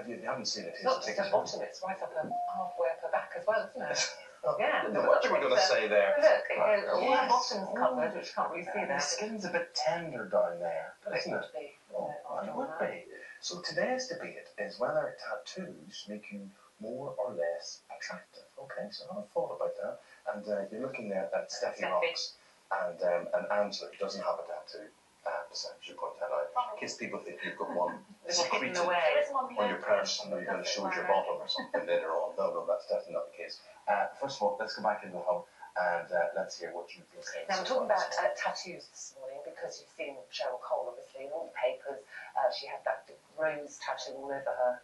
you haven't seen it. It's not just the bottom, it's right up halfway up her back as well, isn't it? Yeah. What you were going to say there? Look, all the bottom's covered, which you can't really see there. The skin's a bit tender down there, isn't it? It would be. So today's debate is whether tattoos make you more or less attractive. Okay, so have a thought about that. And you're looking there at Steffi Rox and Angela, who doesn't have a tattoo. Should point that out. In case people think you've got one secreted on your person, or you're going to show your bottom or something later on. No, that's definitely not the case. First of all, let's go back into the hub and let's hear what you've been saying. Now, we're talking about tattoos this morning because you've seen Cheryl Cole, obviously, in all the papers. She had that big rose tattoo all over her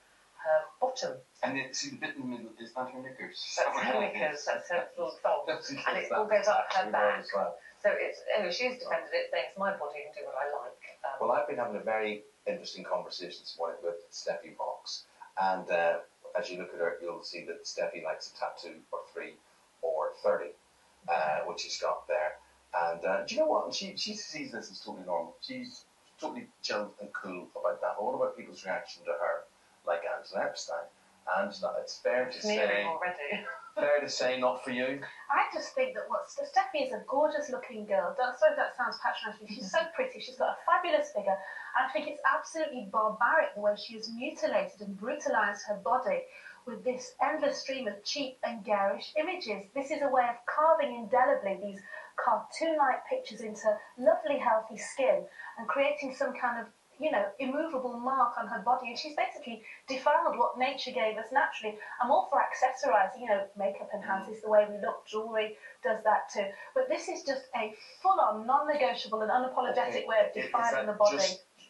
bottom. And see, the bit in the middle is that her knickers. That's her knickers, that's her little thong. And it all goes up her back. So it's, anyway, she's defended it, saying it's my body and do what I like. Well, I've been having a very interesting conversation this morning with Steffi Rox, and as you look at her, you'll see that Steffi likes a tattoo or 3 or 30, which she's got there. And do you know what? She sees this as totally normal. She's totally chilled and cool about that. But what about people's reaction to her, like Angela Epstein? Angela, it's fair to say. Fair to say, not for you. I just think that Steffi is a gorgeous-looking girl. Sorry if that sounds patronising. She's so pretty. She's got a fabulous figure. And I think it's absolutely barbaric the way she has mutilated and brutalised her body with this endless stream of cheap and garish images. This is a way of carving indelibly these cartoon-like pictures into lovely, healthy skin and creating some kind of, immovable mark on her body, and she's basically defiled what nature gave us naturally. I'm all for accessorising, makeup enhances the way we look, jewellery does that too. But this is just a full-on, non-negotiable and unapologetic way of defiling the body.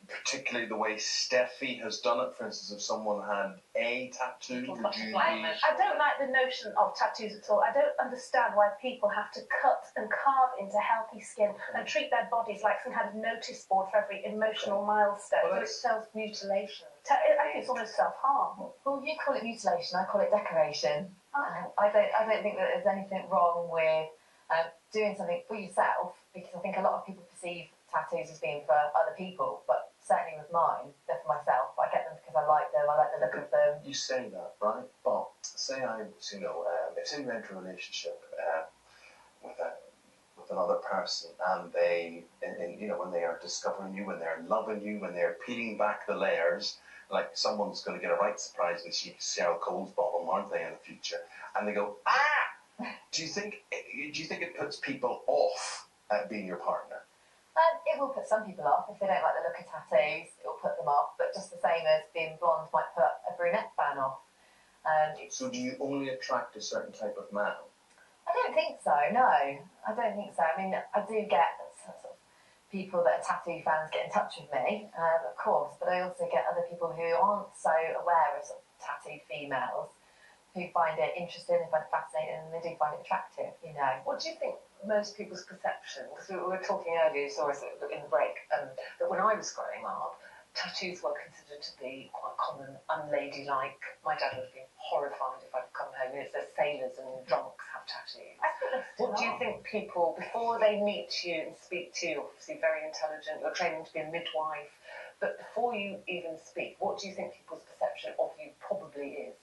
Particularly the way Steffi has done it. For instance, if someone had a tattoo, would you I don't like the notion of tattoos at all. I don't understand why people have to cut and carve into healthy skin and treat their bodies like some kind of notice board for every emotional milestone. Well, it's self-mutilation. I think it's almost self-harm. Well, you call it mutilation, I call it decoration. I don't think that there's anything wrong with doing something for yourself, because I think a lot of people perceive tattoos as being for other people, but certainly with mine, they're for myself. I get them because I like them, I like the look of them. You say that, right? But say I was, if say you enter a relationship with another person, and they, when they are discovering you, when they're loving you, when they're peeling back the layers, like someone's going to get a right surprise when she sees Cheryl Cole's bottom, aren't they, in the future? And they go, ah! Do you think it puts people off being your partner? It will put some people off if they don't like the look of tattoos. It will put them off, but just the same as being blonde might put a brunette fan off. So do you only attract a certain type of man? I don't think so. No, I don't think so. I mean, I do get sort of people that are tattoo fans get in touch with me, of course, but I also get other people who aren't so aware of sort of tattooed females, who find it interesting, they find it fascinating, and they do find it attractive. What do you think most people's perception, because we were talking earlier, you saw us in the break, that when I was growing up, tattoos were considered to be quite common, unladylike. My dad would have been horrified if I'd come home and it says sailors and drunks have tattoos. What do you think people, before they meet you and speak to you, obviously very intelligent, you're training to be a midwife, but before you even speak, what do you think people's perception of you probably is?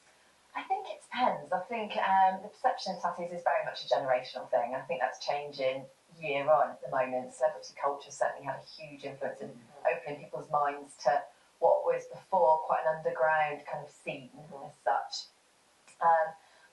I think it depends. I think the perception of tattoos is very much a generational thing. I think that's changing year on at the moment. Celebrity culture certainly had a huge influence in opening people's minds to what was before quite an underground kind of scene as such.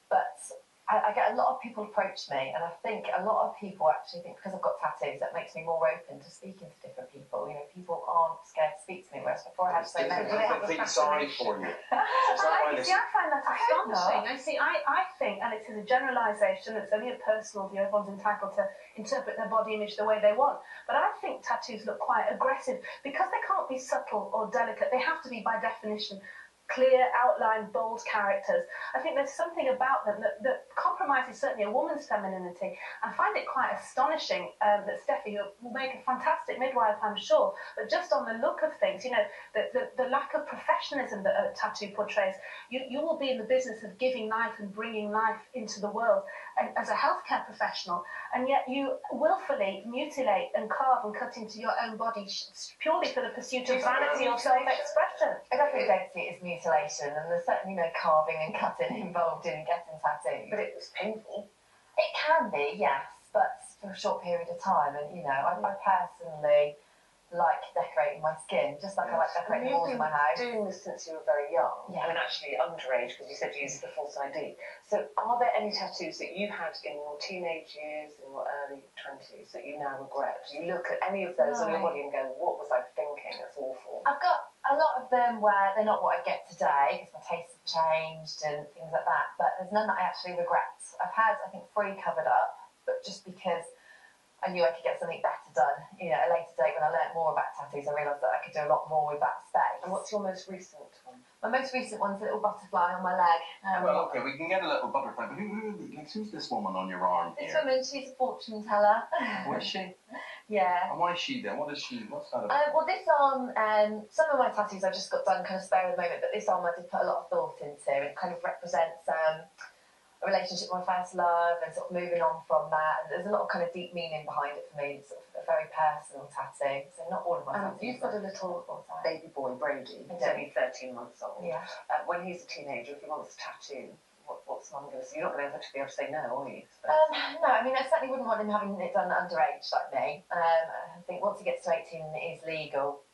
But I get a lot of people approach me, and I think a lot of people actually think because I've got tattoos that makes me more open to speaking to different people. People aren't scared to speak to me, whereas before I had so many. I feel sorry for you. I find that astonishing. I think, and it's a generalisation, it's only a personal view, everyone's entitled to interpret their body image the way they want, but I think tattoos look quite aggressive because they can't be subtle or delicate. They have to be, by definition, clear, outlined, bold characters. I think there's something about them that compromises certainly a woman's femininity. I find it quite astonishing that Steffi will make a fantastic midwife, I'm sure, but just on the look of things, the lack of professionalism that a tattoo portrays, you will be in the business of giving life and bringing life into the world as a healthcare professional, and yet you willfully mutilate and carve and cut into your own body purely for the pursuit of vanity or self-expression. I definitely don't see it as mutilation, and there's certainly no carving and cutting involved in getting tattoos. But it was painful. It can be, yes, but for a short period of time. And, I personally like decorating my skin, just like I like decorating the walls of my house. You've been doing this since you were very young. Yeah. I mean, actually underage, because you said you used the false ID. So are there any tattoos that you had in your teenage years, in your early 20s, that you now regret? Do you look at any of those on your body and go, what was I thinking? That's awful. I've got a lot of them where they're not what I get today, because my tastes have changed and things like that, but there's none that I actually regret. I've had, I think, 3 covered up, but just because I knew I could get something better done. At a later date, when I learnt more about tattoos, I realised that I could do a lot more with that space. And what's your most recent one? My most recent one's a little butterfly on my leg. Well, okay, we can get a little butterfly, but who's this woman on your arm This here? woman, she's a fortune teller. Who is she? Yeah. And why is she there? What's that about? Well, this arm, some of my tattoos I just got done kind of spare at the moment, but this arm I did put a lot of thought into. It kind of represents a relationship with my first love and sort of moving on from that. And there's a lot of kind of deep meaning behind it for me. It's sort of a very personal tattoo. So not all of my tattoos. You've got a little baby boy, Brody. He's only 13 months old. Yeah. When he's a teenager, if he wants a tattoo, what's mum going to say? You're not going to be able to say no, are you? No, I mean, I certainly wouldn't want him having it done underage like me. I think once he gets to 18 and it is legal,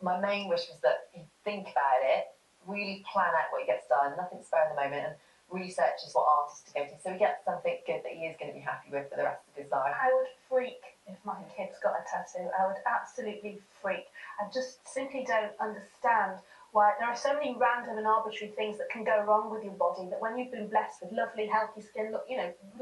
my main wish was that he'd think about it, really plan out what he gets done, nothing spare in the moment, and research is what artists to go to, so he gets something good that he is going to be happy with for the rest of his life. I would freak if my kid's got a tattoo. I would absolutely freak. I just simply don't understand why there are so many random and arbitrary things that can go wrong with your body, that when you've been blessed with lovely, healthy skin, look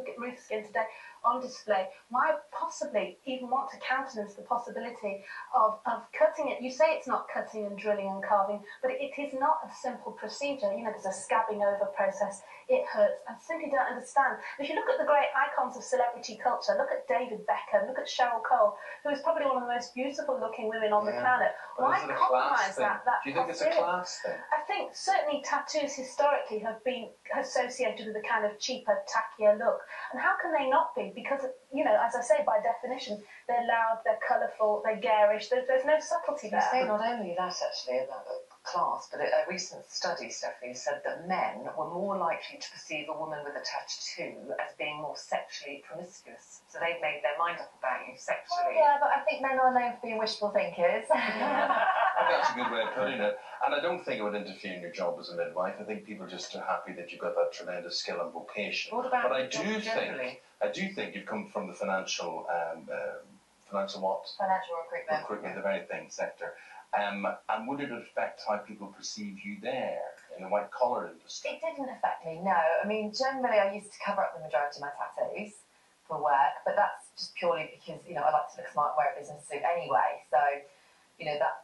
at Ruth's skin today on display, why possibly even want to countenance the possibility of cutting it? You say it's not cutting and drilling and carving, but it is not a simple procedure. There's a scabbing over process. It hurts. I simply don't understand. If you look at the great icons of celebrity culture, look at David Beckham, look at Cheryl Cole, who is probably one of the most beautiful looking women on the planet. Why compromise that? Do you think it's a class thing? I think certainly tattoos historically have been associated with a kind of cheaper, tackier look. And how can they not be? Because, as I say, by definition, they're loud, they're colourful, they're garish, there's no subtlety there. You say not only that, actually, about the class, but a recent study, Steffi, said that men were more likely to perceive a woman with a tattoo as being more sexually promiscuous. So they've made their mind up about you sexually. Well, yeah, but I think men are known for being wishful thinkers. That's a good way of putting it. And I don't think it would interfere in your job as a midwife. I think people just are happy that you've got that tremendous skill and vocation. What about but I do think you've come from the financial what? Financial recruitment. Recruitment, the very thing sector. And would it affect how people perceive you there in the white collar industry? It didn't affect me, no. I mean, generally I used to cover up the majority of my tattoos for work, but that's just purely because, I like to look smart and wear a business suit anyway. So,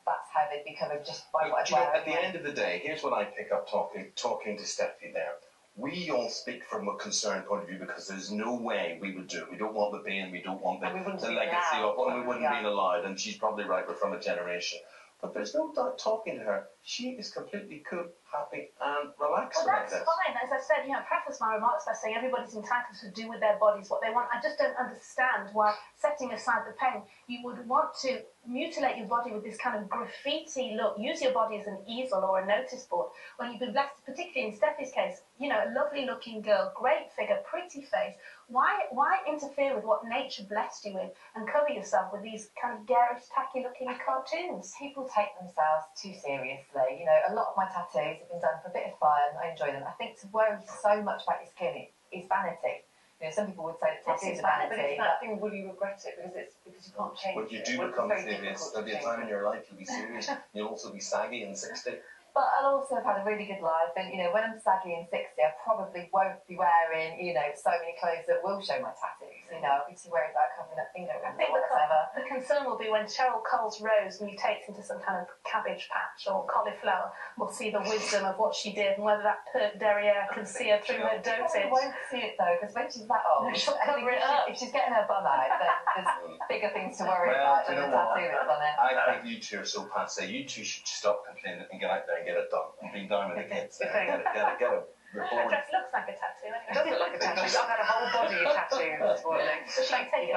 that's how they'd be covered just by what I wear. At the end of the day, here's what I pick up talking to Steffi there. We all speak from a concerned point of view because there's no way we would do it. We don't want the pain, we don't want the legacy of it, and we wouldn't be allowed, and she's probably right, we're from a generation. But there's no doubt talking to her, she is completely cool, happy and relaxed about this. Well, that's fine. As I said, I preface my remarks by saying everybody's entitled to do with their bodies what they want. I just don't understand why, setting aside the pain, you would want to mutilate your body with this kind of graffiti look, use your body as an easel or a notice board, when you've been blessed, particularly in Steffi's case, a lovely looking girl, great figure, pretty face. Why interfere with what nature blessed you with and cover yourself with these kind of garish, tacky looking cartoons? People take themselves too seriously. A lot of my tattoos have been done for a bit of fun. I enjoy them. I think to worry so much about your skin is vanity. Some people would say that tattoos are vanity. But it's that thing, will you regret it? Because you can't change it. When you do become serious, there'll be a time in your life you'll be serious. You'll also be saggy and 60. But I'll also have had a really good life, and when I'm saggy and 60, I probably won't be wearing, so many clothes that will show my tattoos. I'll be too worried about covering up fingerprints or whatever. The concern will be when Cheryl Cole's rose mutates into some kind of cabbage patch or cauliflower. We'll see the wisdom of what she did and whether that pert derriere can see her through her dotage. I won't see it though, because when she's that old, she'll cover it up. If she's getting her bum out, then there's bigger things to worry about than the tattoo that's on it. I think you two are so passe. You two should stop complaining and get out there and get it done. And be down with the kids. Get a That dress looks like a tattoo anyway. It does look like a tattoo. I've had a whole body of tattoos this morning. Thank you.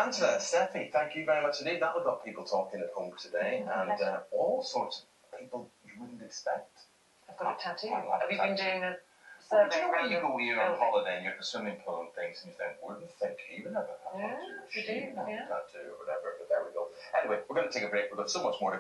Angela, Steffi, thank you very much indeed. That got people talking at home today, and all sorts of people you wouldn't expect. I've got a tattoo. Well, Have you been doing a Well, survey do you know when around you the go here on building? holiday and you're at the swimming pool and things and you think, wouldn't think he would have a Yeah, tattoo, or you she do, would have yeah. a tattoo or whatever, but there we go. Anyway, we're going to take a break. We've got so much more to